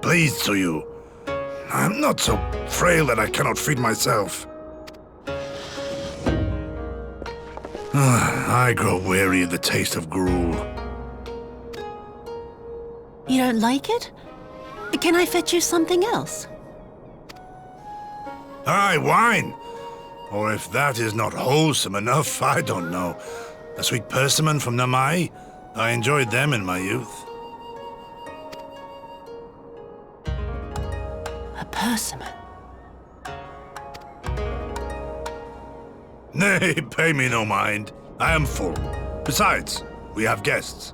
pleased to you. I'm not so frail that I cannot feed myself. I grow weary of the taste of gruel. You don't like it? Can I fetch you something else? Aye, wine! Or if that is not wholesome enough, I don't know. A sweet persimmon from Namai? I enjoyed them in my youth. A persimmon? Nay, pay me no mind. I am full. Besides, we have guests.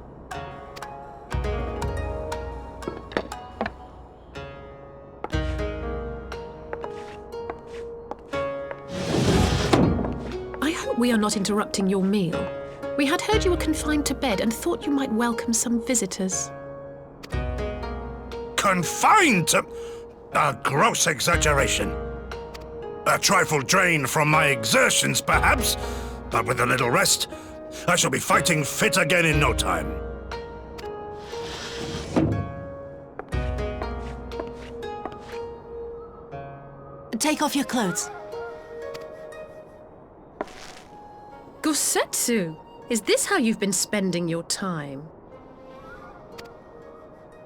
I hope we are not interrupting your meal. We had heard you were confined to bed and thought you might welcome some visitors. Confined to... A gross exaggeration. A trifle drained from my exertions, perhaps, but with a little rest, I shall be fighting fit again in no time. Take off your clothes. Gosetsu, is this how you've been spending your time?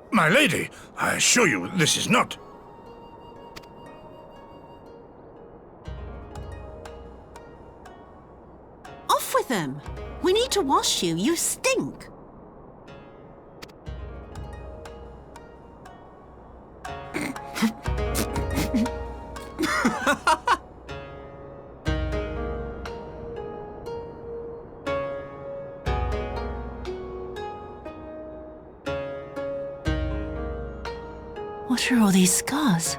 My lady, I assure you this is not. Off with them! We need to wash you. You stink. What are all these scars?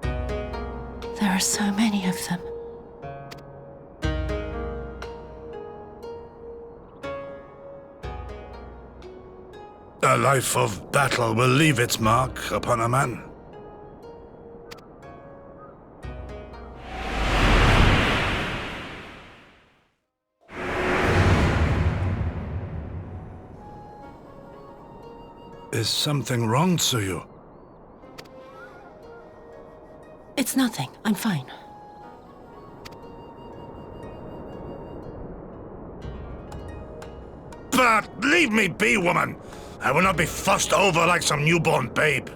There are so many of them. A life of battle will leave its mark upon a man. Is something wrong, Tsuyu? It's nothing. I'm fine. But leave me be, woman! I will not be fussed over like some newborn babe.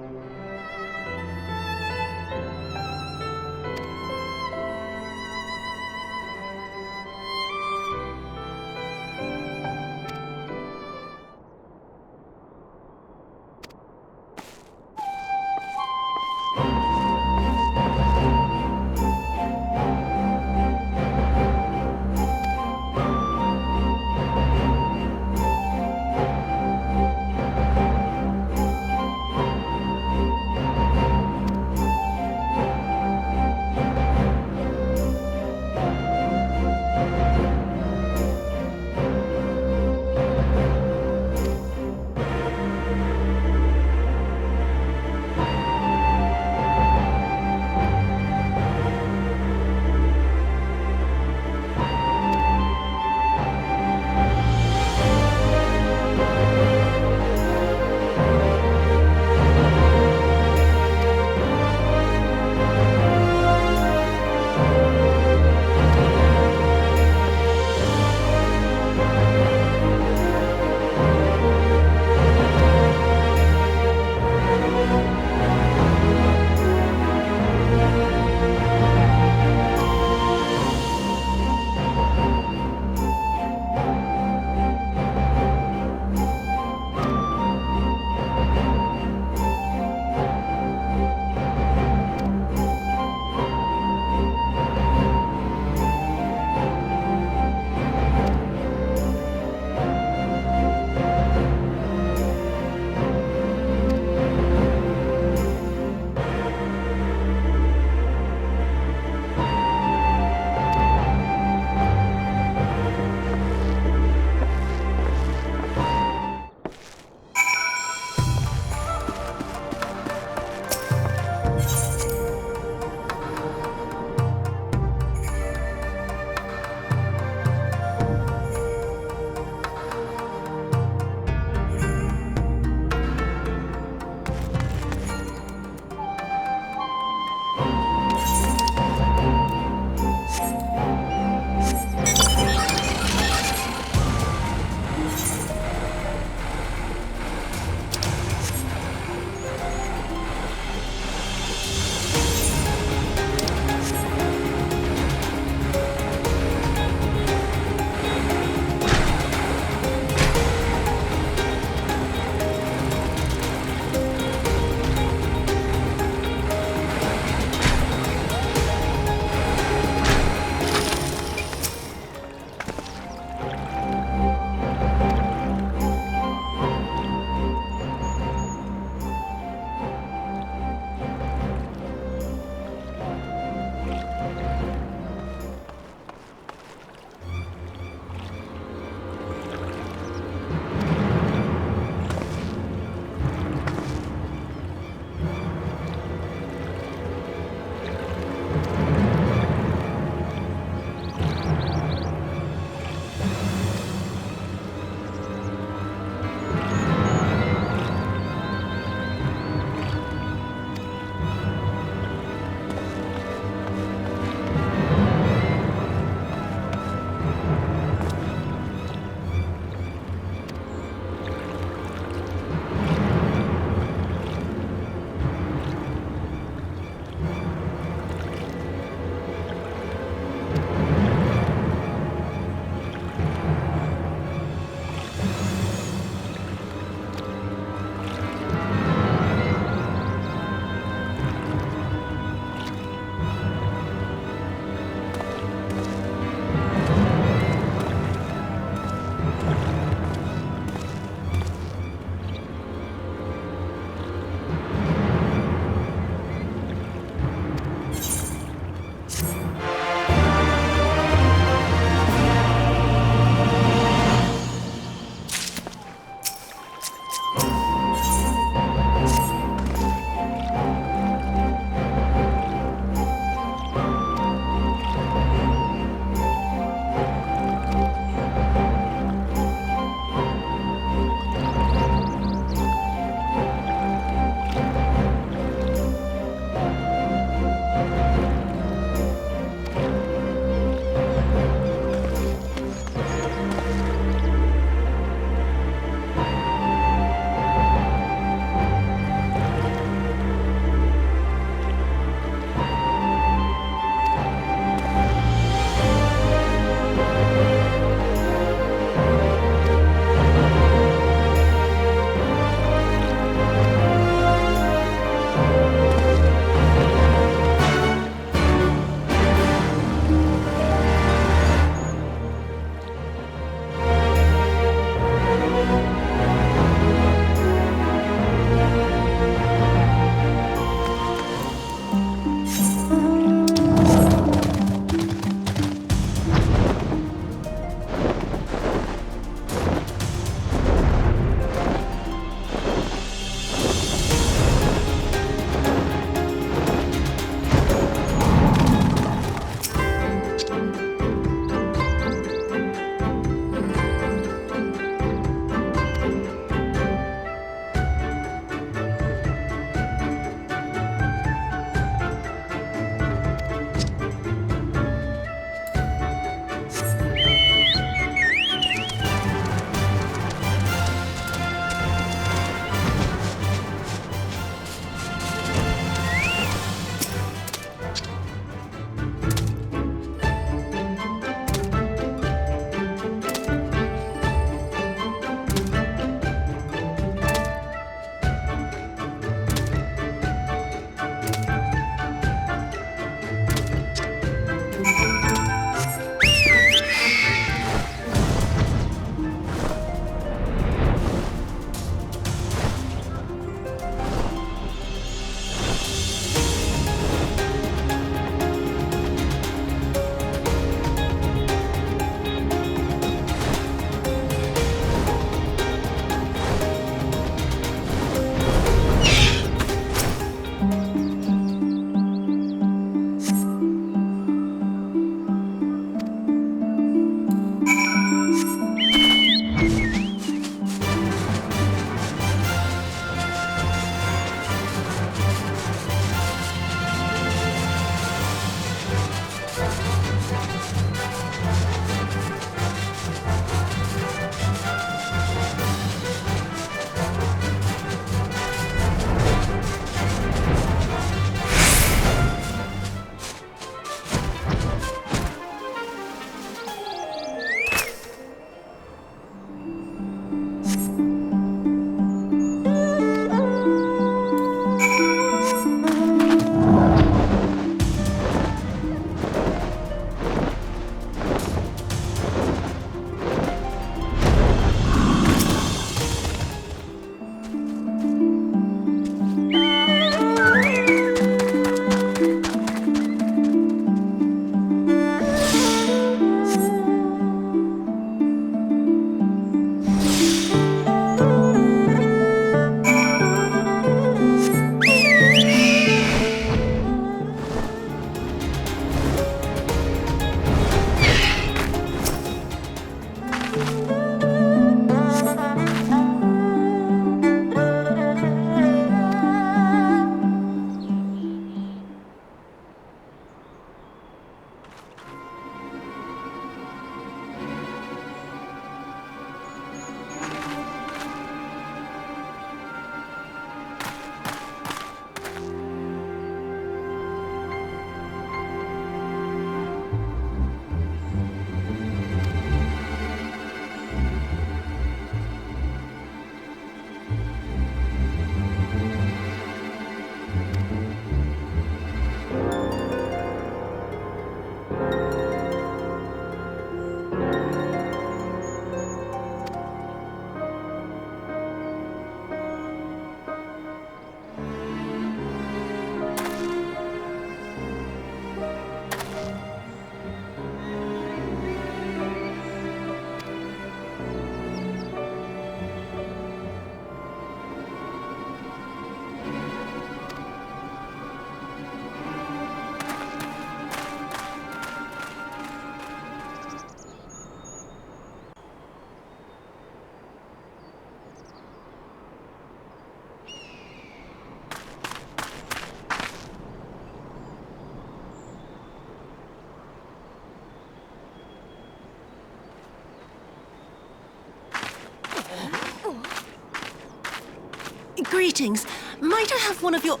Greetings. Might I have one of your...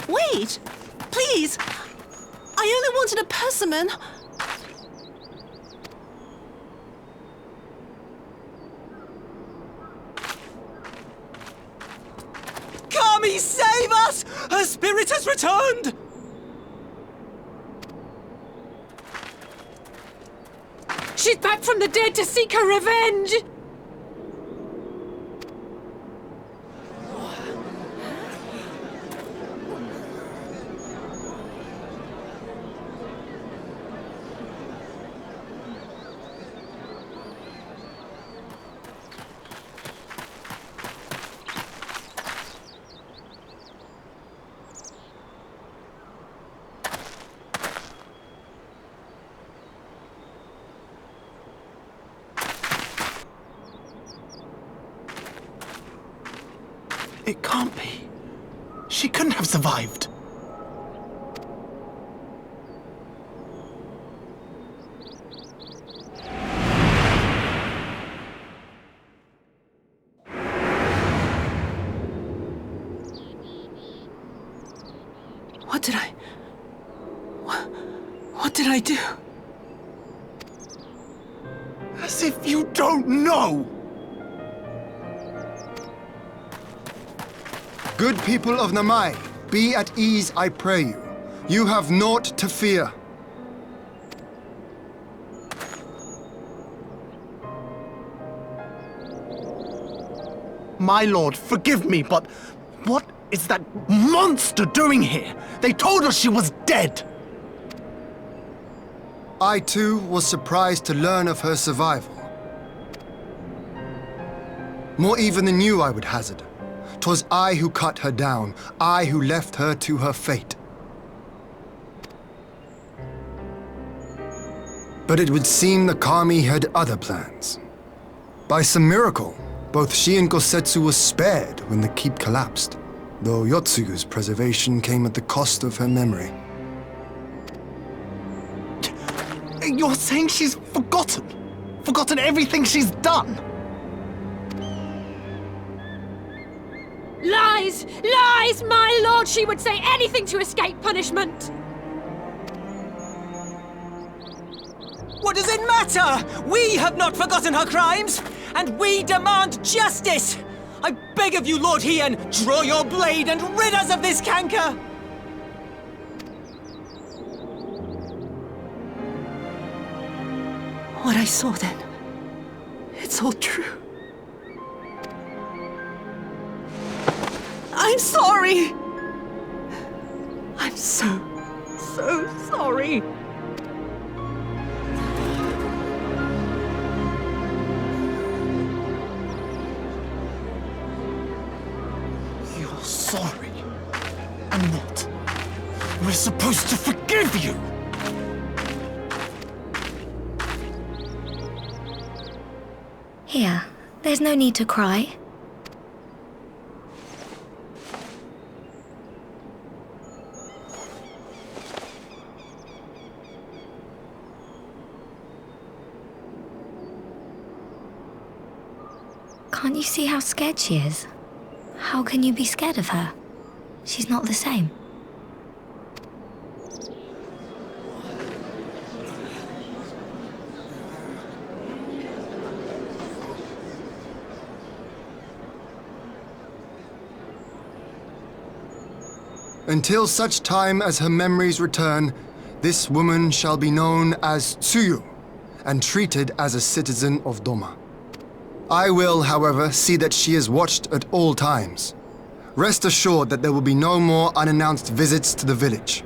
Wait! Please! I only wanted a persimmon. Kami, save us! Her spirit has returned! She's back from the dead to seek her revenge! It can't be. She couldn't have survived. What did I do? As if you don't know! Good people of Namai, be at ease, I pray you. You have naught to fear. My lord, forgive me, but what is that monster doing here? They told us she was dead! I too was surprised to learn of her survival. More even than you, I would hazard. 'Twas I who cut her down, I who left her to her fate. But it would seem the Kami had other plans. By some miracle, both she and Gosetsu were spared when the keep collapsed, though Yotsugu's preservation came at the cost of her memory. You're saying she's forgotten? Forgotten everything she's done? Lies! Lies! My lord, she would say anything to escape punishment! What does it matter? We have not forgotten her crimes, and we demand justice! I beg of you, Lord Hien, draw your blade and rid us of this canker! What I saw then, it's all true. I'm sorry! I'm so sorry. You're sorry. And what? We're supposed to forgive you! Here, there's no need to cry. Can't you see how scared she is? How can you be scared of her? She's not the same. Until such time as her memories return, this woman shall be known as Tsuyu, and treated as a citizen of Doma. I will, however, see that she is watched at all times. Rest assured that there will be no more unannounced visits to the village.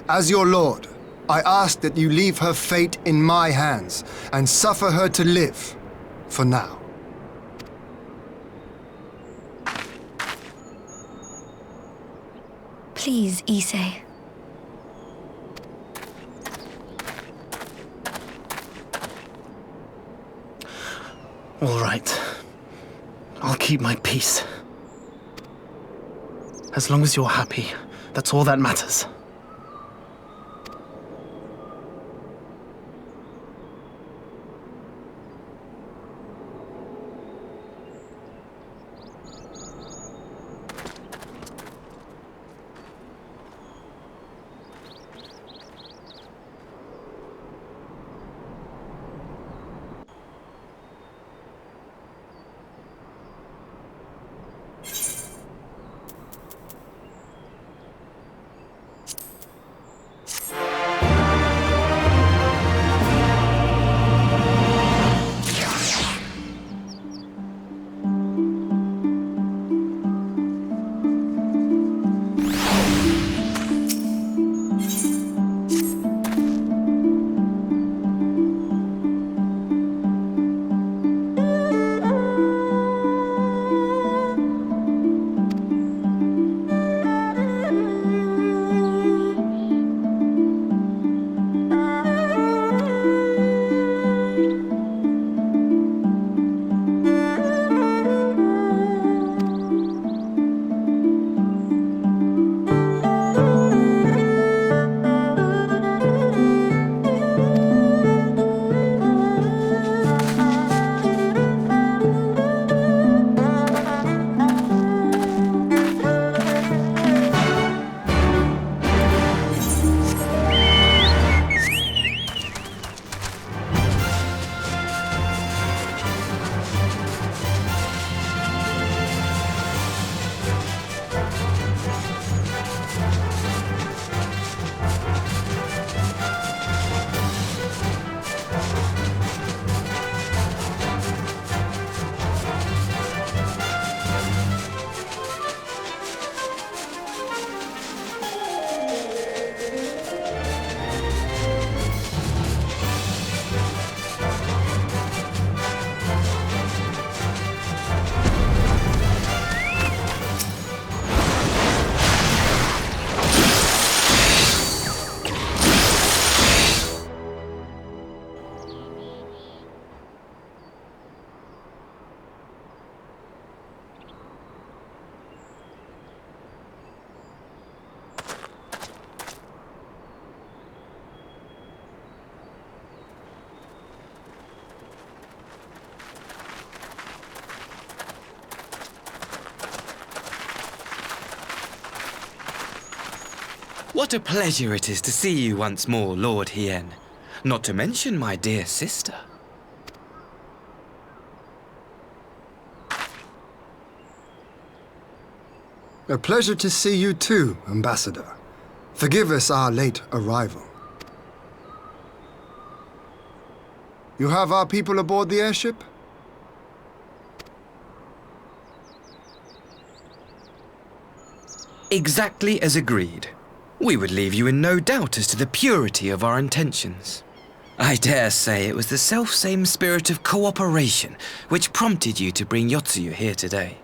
As your lord, I ask that you leave her fate in my hands, and suffer her to live, for now. Please, Issei. All right. I'll keep my peace. As long as you're happy, that's all that matters. What a pleasure it is to see you once more, Lord Hien. Not to mention my dear sister. A pleasure to see you too, Ambassador. Forgive us our late arrival. You have our people aboard the airship? Exactly as agreed. We would leave you in no doubt as to the purity of our intentions. I dare say it was the selfsame spirit of cooperation which prompted you to bring Yotsuyu here today.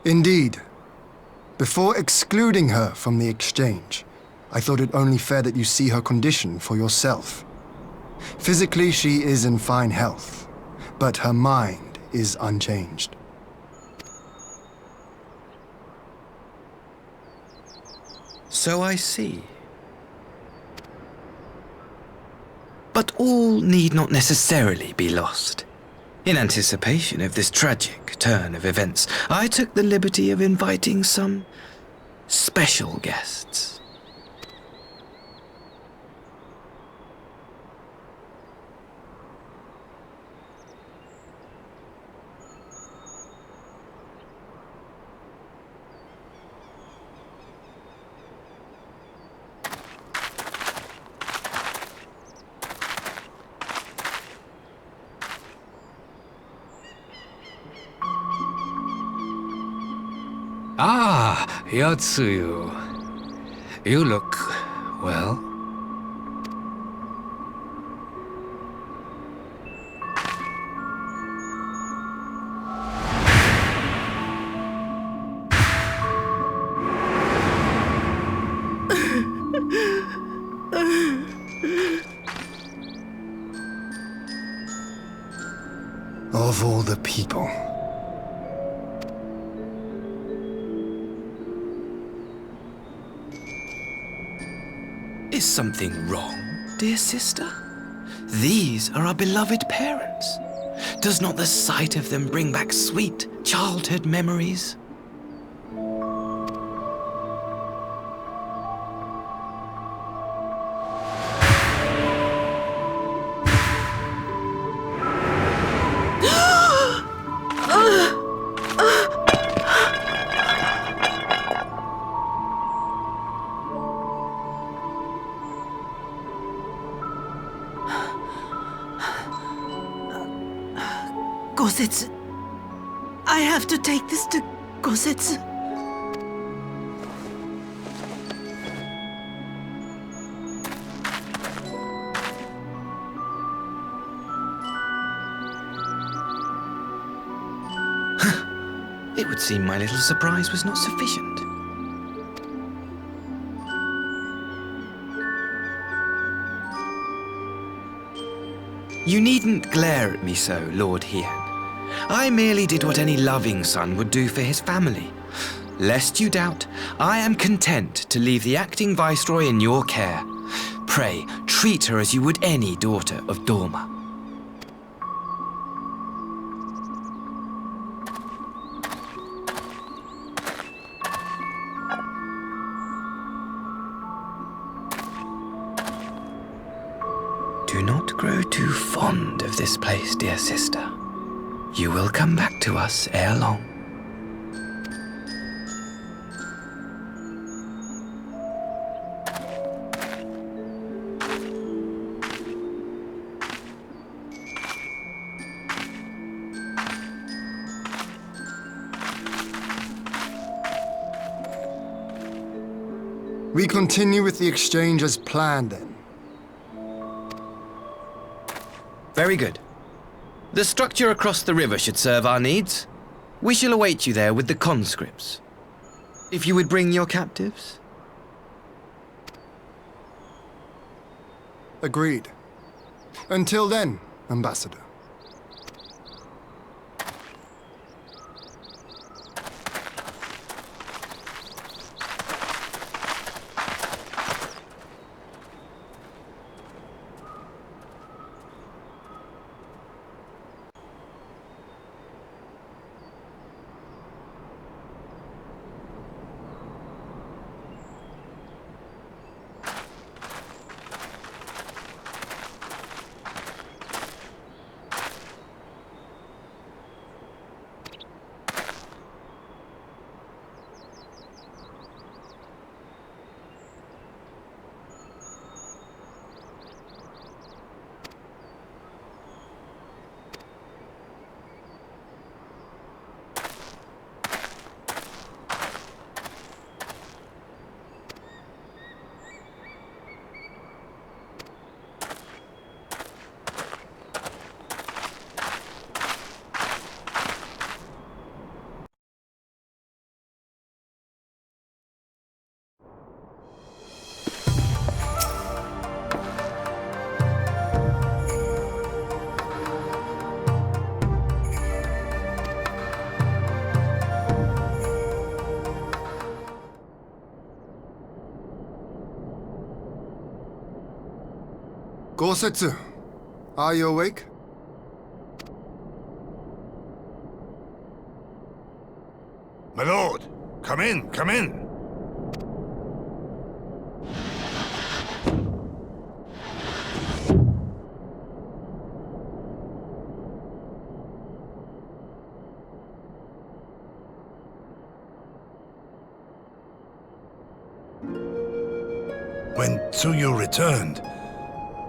Indeed. Before excluding her from the exchange, I thought it only fair that you see her condition for yourself. Physically, she is in fine health, but her mind is unchanged. So I see. But all need not necessarily be lost. In anticipation of this tragic turn of events, I took the liberty of inviting some special guests. Ah, Yotsuyu. You look, well. Of all the people. Is something wrong, dear sister? These are our beloved parents. Does not the sight of them bring back sweet childhood memories? Gosetsu. I have to take this to Gosetsu. It would seem my little surprise was not sufficient. You needn't glare at me so, Lord Hien. I merely did what any loving son would do for his family. Lest you doubt, I am content to leave the acting viceroy in your care. Pray, treat her as you would any daughter of Dorma. Do not grow too fond of this place, dear sister. You will come back to us ere long. We continue with the exchange as planned, then. Very good. The structure across the river should serve our needs. We shall await you there with the conscripts. If you would bring your captives. Agreed. Until then, Ambassador. Gosetsu, are you awake? My lord, come in, come in. When Tsuyu returned,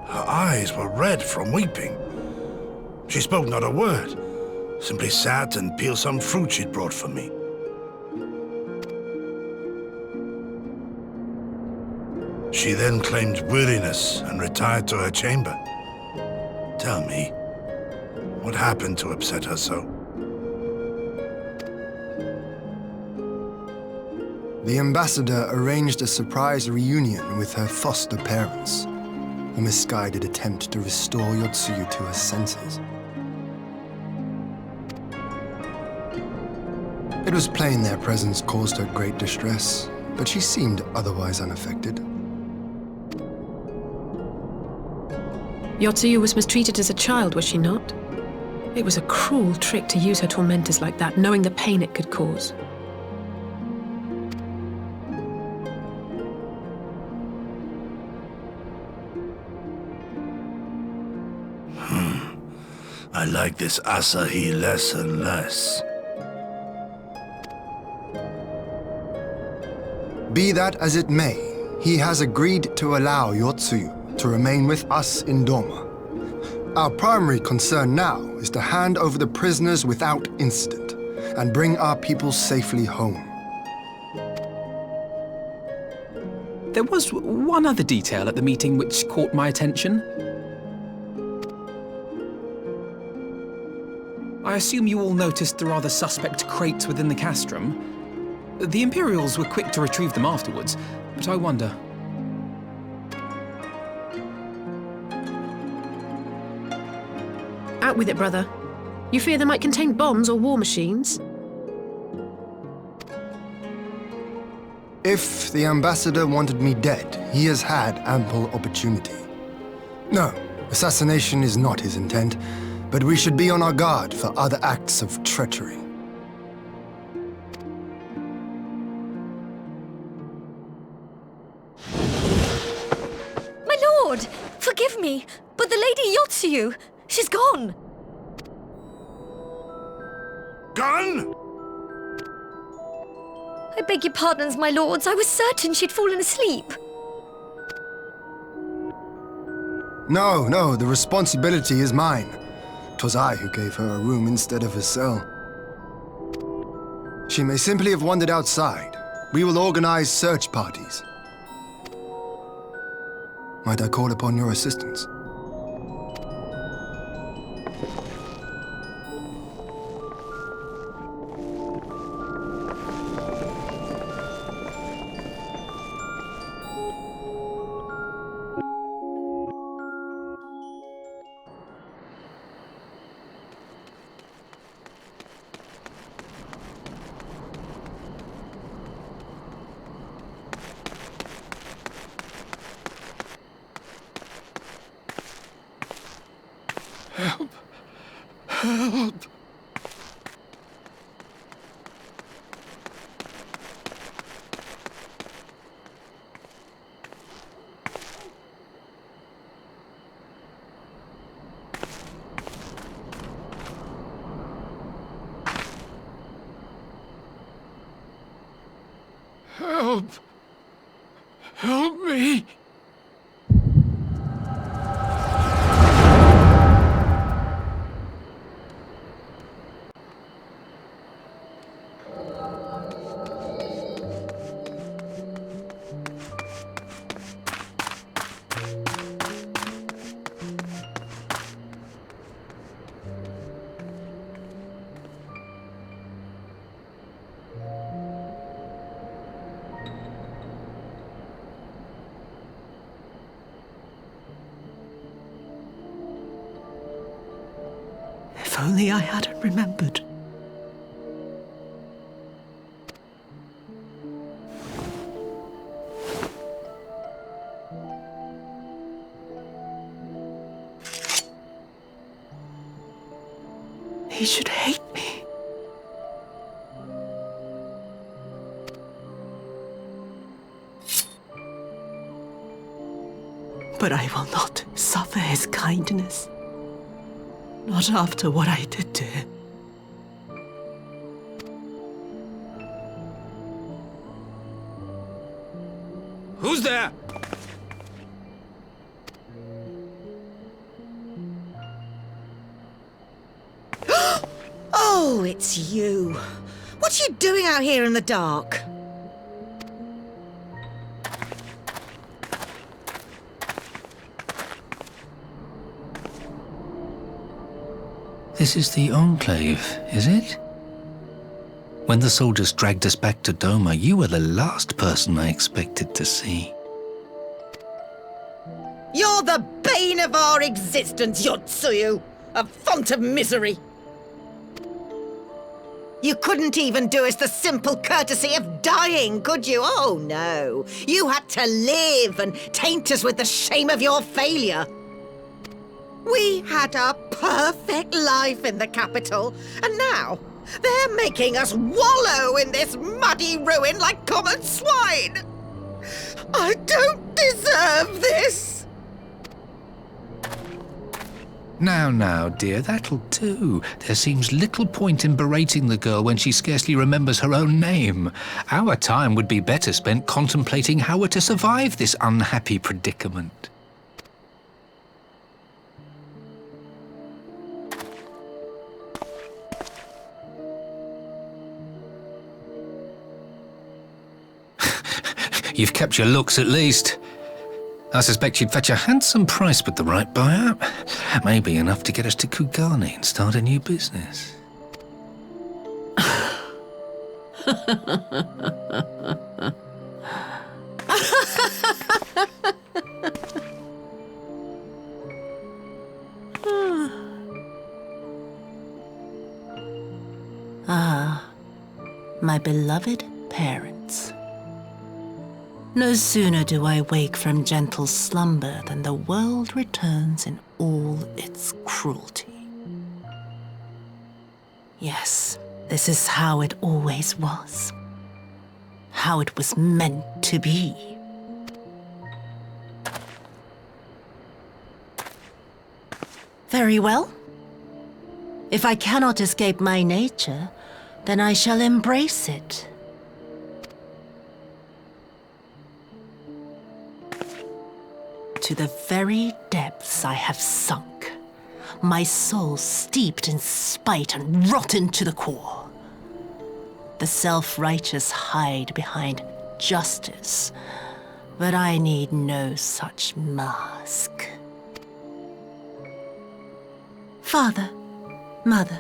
her eyes were red from weeping. She spoke not a word, simply sat and peeled some fruit she'd brought for me. She then claimed weariness and retired to her chamber. Tell me, what happened to upset her so? The ambassador arranged a surprise reunion with her foster parents. A misguided attempt to restore Yotsuyu to her senses. It was plain their presence caused her great distress, but she seemed otherwise unaffected. Yotsuyu was mistreated as a child, was she not? It was a cruel trick to use her tormentors like that, knowing the pain it could cause. I like this Asahi less and less. Be that as it may, he has agreed to allow Yotsuyu to remain with us in Doma. Our primary concern now is to hand over the prisoners without incident and bring our people safely home. There was one other detail at the meeting which caught my attention. I assume you all noticed the rather suspect crates within the castrum. The Imperials were quick to retrieve them afterwards, but I wonder. Out with it, brother. You fear they might contain bombs or war machines? If the ambassador wanted me dead, he has had ample opportunity. No, assassination is not his intent, but we should be on our guard for other acts of treachery. My lord! Forgive me, but the Lady Yotsuyu, she's gone! Gone? I beg your pardons, my lords. I was certain she'd fallen asleep. No, the responsibility is mine. 'Twas I who gave her a room instead of a cell. She may simply have wandered outside. We will organize search parties. Might I call upon your assistance? Help! Help! Help! Help me! If only I hadn't remembered. He should hate me. But I will not suffer his kindness. Not after what I did to him. Who's there? Oh, it's you. What are you doing out here in the dark? This is the Enclave, is it? When the soldiers dragged us back to Doma, you were the last person I expected to see. You're the bane of our existence, Yotsuyu! A font of misery! You couldn't even do us the simple courtesy of dying, could you? Oh, no. You had to live and taint us with the shame of your failure. We had a perfect life in the capital, and now they're making us wallow in this muddy ruin like common swine. I don't deserve this. Now, dear, that'll do. There seems little point in berating the girl when she scarcely remembers her own name. Our time would be better spent contemplating how we're to survive this unhappy predicament. You've kept your looks at least. I suspect you'd fetch a handsome price with the right buyer. Maybe enough to get us to Kugane and start a new business. Ah, my beloved parents. No sooner do I wake from gentle slumber than the world returns in all its cruelty. Yes, this is how it always was. How it was meant to be. Very well. If I cannot escape my nature, then I shall embrace it. To the very depths I have sunk, my soul steeped in spite and rotten to the core. The self-righteous hide behind justice, but I need no such mask. Father, Mother,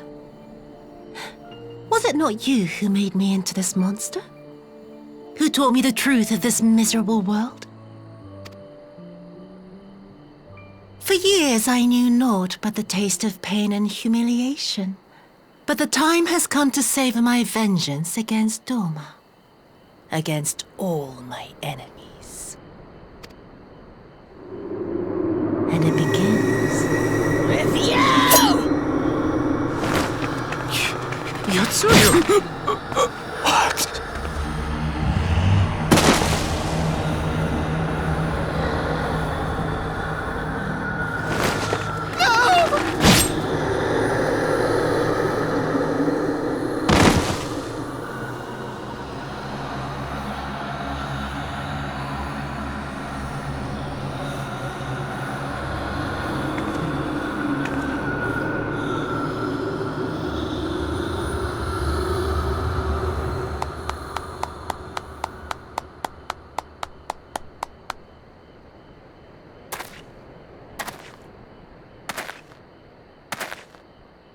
was it not you who made me into this monster? Who taught me the truth of this miserable world? For years I knew naught but the taste of pain and humiliation. But the time has come to savor my vengeance against Doma. Against all my enemies. And it begins with you! Yotsuyu! What?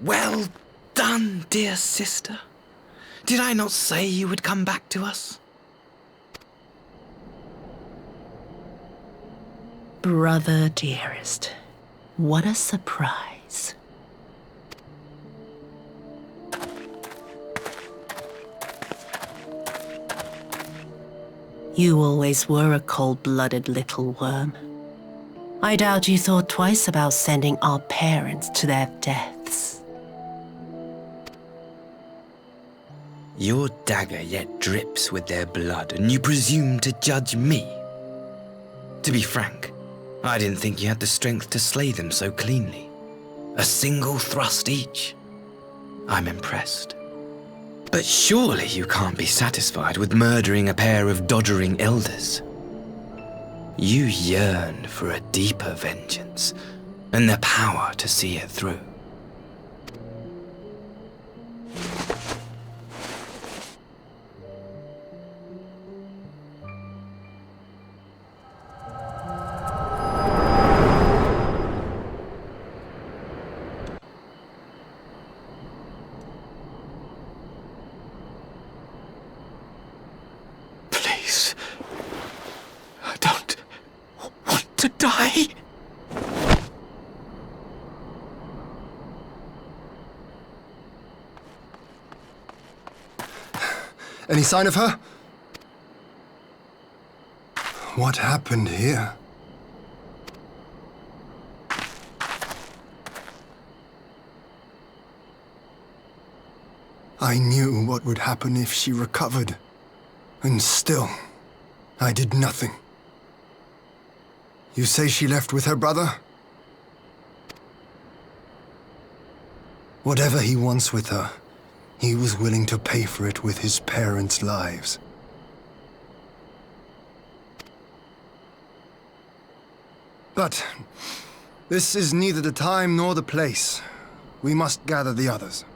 Well done, dear sister. Did I not say you would come back to us? Brother dearest, what a surprise. You always were a cold-blooded little worm. I doubt you thought twice about sending our parents to their deaths. Your dagger yet drips with their blood, and you presume to judge me? To be frank, I didn't think you had the strength to slay them so cleanly. A single thrust each. I'm impressed. But surely you can't be satisfied with murdering a pair of doddering elders. You yearn for a deeper vengeance, and the power to see it through. Please. I don't want to die. Any sign of her? What happened here? I knew what would happen if she recovered. And still, I did nothing. You say she left with her brother? Whatever he wants with her, he was willing to pay for it with his parents' lives. But this is neither the time nor the place. We must gather the others.